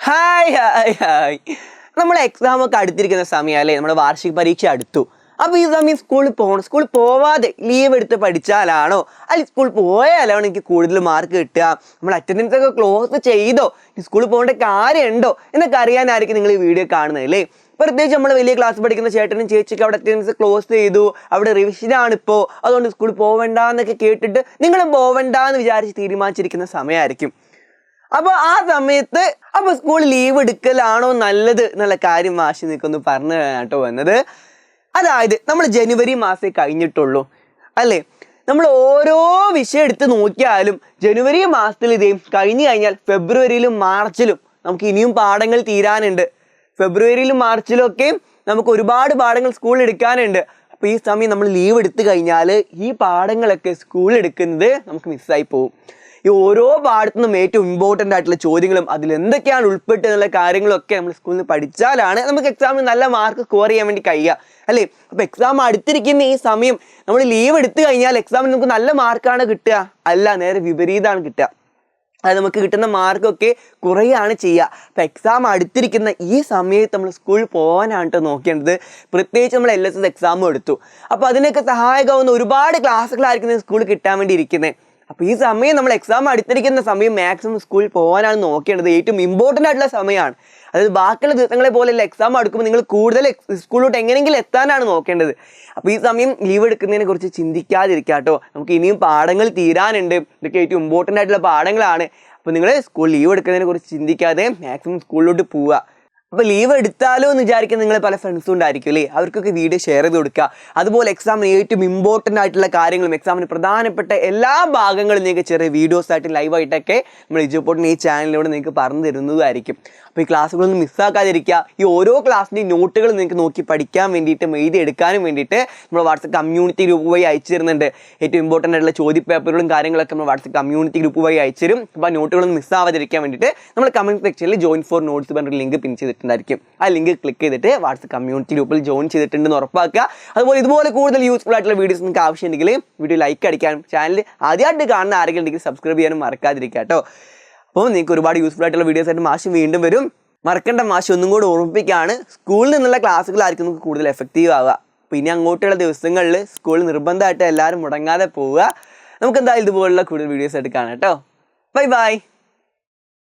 Hi hi hi നമ്മളെ exam ഒക്കെ അടുത്തിരിക്കുന്ന സമയമല്ലേ, നമ്മുടെ വാർഷിക പരീക്ഷ അടുത്തു. അപ്പോൾ ഈ സമയം സ്കൂളിൽ പോകണം. സ്കൂളിൽ പോവാതെ ലീവ് എടുത്ത് പഠിച്ചാലാണോ അല്ലെങ്കിൽ സ്കൂളിൽ പോയാലാണോ എനിക്ക് കൂടുതൽ മാർക്ക് കിട്ടുക? നമ്മൾ അറ്റൻഡൻസ് ഒക്കെ ക്ലോസ് ചെയ്തോ, സ്കൂളിൽ പോകേണ്ട കാര്യമുണ്ടോ എന്നൊക്കെ അറിയാനായിരിക്കും നിങ്ങൾ ഈ വീഡിയോ കാണുന്നത് അല്ലേ. പ്രത്യേകിച്ച് നമ്മൾ വലിയ ക്ലാസ് പഠിക്കുന്ന ചേട്ടനും ചേച്ചിക്ക് അവിടെ അറ്റൻഡൻസ് ക്ലോസ് ചെയ്തു, അവിടെ റിവിഷനാണ് ഇപ്പോൾ, അതുകൊണ്ട് സ്കൂളിൽ പോവണ്ട എന്നൊക്കെ കേട്ടിട്ട് നിങ്ങളും പോവണ്ട എന്ന് വിചാരിച്ച് തീരുമാനിച്ചിരിക്കുന്ന സമയമായിരിക്കും. അപ്പോൾ ആ സമയത്ത് സ്കൂൾ ലീവ് എടുക്കലാണോ നല്ലത് എന്നുള്ള കാര്യം മാഷി നിൽക്കൊന്ന് പറഞ്ഞു കേട്ടോ വന്നത്. അതായത് നമ്മൾ ജനുവരി മാസമേ കഴിഞ്ഞിട്ടുള്ളൂ അല്ലേ. നമ്മൾ ഓരോ വിഷയം എടുത്ത് നോക്കിയാലും ജനുവരി മാസത്തിൽ ഇതേ കഴിഞ്ഞു കഴിഞ്ഞാൽ ഫെബ്രുവരിയിലും മാർച്ചിലും നമുക്ക് ഇനിയും പാഠങ്ങൾ തീരാനുണ്ട്. ഫെബ്രുവരിയിലും മാർച്ചിലും ഒക്കെ നമുക്ക് ഒരുപാട് പാഠങ്ങൾ സ്കൂളിൽ എടുക്കാനുണ്ട്. അപ്പോൾ ഈ സമയം നമ്മൾ ലീവ് എടുത്തു കഴിഞ്ഞാൽ ഈ പാഠങ്ങളൊക്കെ സ്കൂളിൽ എടുക്കുന്നത് നമുക്ക് മിസ്സായി പോകും. ഈ ഓരോ പാഠത്തു നിന്നും ഏറ്റവും ഇമ്പോർട്ടൻ്റ് ആയിട്ടുള്ള ചോദ്യങ്ങളും അതിൽ എന്തൊക്കെയാണ് ഉൾപ്പെട്ടത് എന്നുള്ള കാര്യങ്ങളൊക്കെ നമ്മൾ സ്കൂളിൽ നിന്ന് പഠിച്ചാലാണ് നമുക്ക് എക്സാമിന് നല്ല മാർക്ക് സ്കോർ ചെയ്യാൻ വേണ്ടി കഴിയുക അല്ലേ. അപ്പോൾ എക്സാം അടുത്തിരിക്കുന്ന ഈ സമയം നമ്മൾ ലീവ് എടുത്തു കഴിഞ്ഞാൽ എക്സാമിന് നമുക്ക് നല്ല മാർക്കാണ് കിട്ടുക? അല്ല, നേരെ വിപരീതമാണ് കിട്ടുക. അത് നമുക്ക് കിട്ടുന്ന മാർക്കൊക്കെ കുറയാണ് ചെയ്യുക. അപ്പോൾ എക്സാം അടുത്തിരിക്കുന്ന ഈ സമയത്ത് നമ്മൾ സ്കൂളിൽ പോകാനാണ് നോക്കേണ്ടത്. പ്രത്യേകിച്ച് നമ്മൾ LSS എക്സാമും എടുത്തു. അപ്പോൾ അതിനൊക്കെ സഹായകമാവുന്ന ഒരുപാട് ക്ലാസ്സുകളായിരിക്കും സ്കൂളിൽ കിട്ടാൻ വേണ്ടി ഇരിക്കുന്നത്. അപ്പോൾ ഈ സമയം നമ്മൾ എക്സാം അടുത്തിരിക്കുന്ന സമയം മാക്സിമം സ്കൂളിൽ പോകാനാണ് നോക്കേണ്ടത്. ഏറ്റവും ഇമ്പോർട്ടൻ്റ് ആയിട്ടുള്ള സമയമാണ്. അതായത് ബാക്കിയുള്ള ദിവസങ്ങളെ പോലെയല്ല, എക്സാം അടുക്കുമ്പോൾ നിങ്ങൾ കൂടുതൽ സ്കൂളിലോട്ട് എങ്ങനെയെങ്കിലും എത്താനാണ് നോക്കേണ്ടത്. അപ്പോൾ ഈ സമയം ലീവ് എടുക്കുന്നതിനെ കുറിച്ച് ചിന്തിക്കാതിരിക്കുക കേട്ടോ. നമുക്ക് ഇനിയും പാഠങ്ങൾ തീരാനുണ്ട്. ഇതൊക്കെ ഏറ്റവും ഇമ്പോർട്ടൻ്റ് ആയിട്ടുള്ള പാഠങ്ങളാണ്. അപ്പോൾ നിങ്ങൾ സ്കൂൾ ലീവ് എടുക്കുന്നതിനെ കുറിച്ച് ചിന്തിക്കാതെ മാക്സിമം സ്കൂളിലോട്ട് പോവുക. അപ്പോൾ ലീവ് എടുത്താലോ എന്ന് വിചാരിക്കുന്ന നിങ്ങൾ പല ഫ്രണ്ട്സും ഉണ്ടായിരിക്കും അല്ലേ. അവർക്കൊക്കെ വീഡിയോ ഷെയർ ചെയ്ത് കൊടുക്കുക. അതുപോലെ എക്സാമിന് ഏറ്റവും ഇമ്പോർട്ടൻ്റ് ആയിട്ടുള്ള കാര്യങ്ങളും എക്സാമിന് പ്രധാനപ്പെട്ട എല്ലാ ഭാഗങ്ങളും നിങ്ങൾക്ക് ചെറിയ വീഡിയോസ് ആയിട്ട് ലൈവായിട്ടൊക്കെ നമ്മൾ ഇജുപോർട്ടിന് ഈ ചാനലിലൂടെ നിങ്ങൾക്ക് പറഞ്ഞു തരുന്നതായിരിക്കും. അപ്പോൾ ഈ ക്ലാസ്സുകളൊന്നും മിസ്സാക്കാതിരിക്കുക. ഈ ഓരോ ക്ലാസ്സിൻ്റെയും നോട്ടുകൾ നിങ്ങൾക്ക് നോക്കി പഠിക്കാൻ വേണ്ടിയിട്ടും എഴുതി എടുക്കാനും വേണ്ടിയിട്ട് നമ്മൾ വാട്സപ്പ് കമ്മ്യൂണിറ്റി ഗ്രൂപ്പ് വഴി അയച്ചു തരുന്നുണ്ട്. ഏറ്റവും ഇമ്പോർട്ടൻ്റ് ആയിട്ടുള്ള ചോദ്യ പേപ്പറുകളും കാര്യങ്ങളൊക്കെ നമ്മൾ വാട്സപ്പ് കമ്മ്യൂണിറ്റി ഗ്രൂപ്പ് വഴി അയച്ചു തരും. അപ്പോൾ ആ നോട്ടുകളൊന്നും മിസ്സാവാതിരിക്കാൻ വേണ്ടിയിട്ട് നമ്മൾ കമൻറ്റ് സെക്ഷനിൽ ജോയിൻ ഫോർ നോട്ട്സ് പറഞ്ഞൊരു ലിങ്ക് പിൻ ചെയ്തിട്ടുണ്ടായിരിക്കും. ആ ലിങ്ക് ക്ലിക്ക് ചെയ്തിട്ട് വാട്സപ്പ് കമ്മ്യൂണിറ്റി ഗ്രൂപ്പിൽ ജോയിൻ ചെയ്തിട്ടുണ്ടെന്ന് ഉറപ്പാക്കുക. അതുപോലെ ഇതുപോലെ കൂടുതൽ യൂസ്ഫുൾ ആയിട്ടുള്ള വീഡിയോസ് നിങ്ങൾക്ക് ആവശ്യമുണ്ടെങ്കിൽ വീഡിയോ ലൈക്ക് അടിക്കാനും ചാനൽ ആദ്യമായിട്ട് കാണുന്ന ആരെങ്കിലും ഉണ്ടെങ്കിൽ സബ്സ്ക്രൈബ് ചെയ്യാനും മറക്കാതിരിക്കുക കേട്ടോ. അപ്പോൾ നിങ്ങൾക്ക് ഒരുപാട് യൂസ്ഫുൾ ആയിട്ടുള്ള വീഡിയോസ് ആയിട്ട് മാഷ് വീണ്ടും വരും. മറക്കേണ്ട മാഷ് ഒന്നും കൂടെ ഓർമ്മിപ്പിക്കുകയാണ്, സ്കൂളിൽ നിന്നുള്ള ക്ലാസ്സുകളായിരിക്കും നമുക്ക് കൂടുതൽ എഫക്റ്റീവ് ആവുക. അപ്പോൾ ഇനി അങ്ങോട്ടുള്ള ദിവസങ്ങളിൽ സ്കൂളിൽ നിർബന്ധമായിട്ട് എല്ലാവരും മുടങ്ങാതെ പോവുക. നമുക്ക് എന്തായാലും ഇതുപോലുള്ള കൂടുതൽ വീഡിയോസ് ആയിട്ട് കാണാം കേട്ടോ. Bye bye.